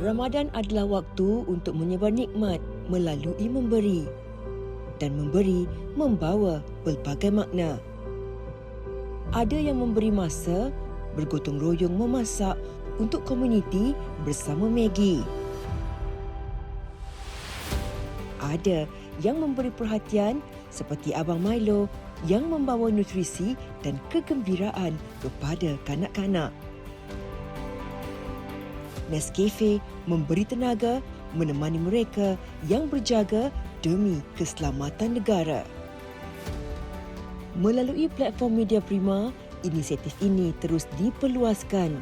Ramadan adalah waktu untuk menyebar nikmat melalui memberi. Dan memberi membawa pelbagai makna. Ada yang memberi masa, bergotong royong memasak untuk komuniti bersama Maggie. Ada yang memberi perhatian seperti Abang Milo yang membawa nutrisi dan kegembiraan kepada kanak-kanak. Nescafe memberi tenaga menemani mereka yang berjaga demi keselamatan negara. Melalui platform Media Prima, inisiatif ini terus diperluaskan.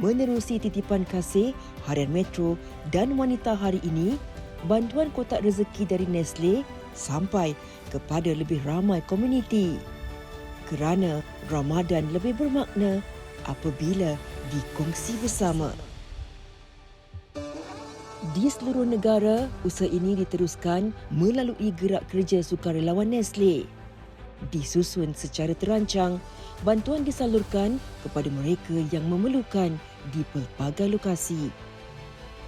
Menerusi titipan kasih Harian Metro dan Wanita hari ini, bantuan kotak rezeki dari Nestle sampai kepada lebih ramai komuniti. Kerana Ramadan lebih bermakna apabila dikongsi bersama. Di seluruh negara, usaha ini diteruskan melalui gerak kerja sukarelawan Nestle. Disusun secara terancang, bantuan disalurkan kepada mereka yang memerlukan di pelbagai lokasi.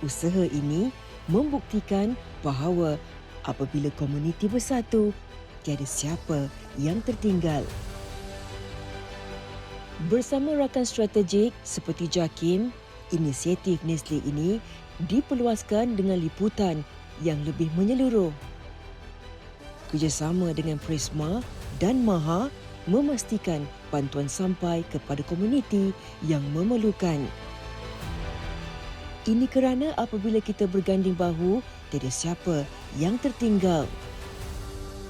Usaha ini membuktikan bahawa apabila komuniti bersatu, tiada siapa yang tertinggal. Bersama rakan strategik seperti JAKIM, inisiatif Nestle ini diperluaskan dengan liputan yang lebih menyeluruh. Kerjasama dengan Prisma dan Maha memastikan bantuan sampai kepada komuniti yang memerlukan. Ini kerana apabila kita berganding bahu, tiada siapa yang tertinggal.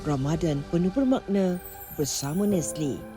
Ramadan penuh bermakna bersama Nestle.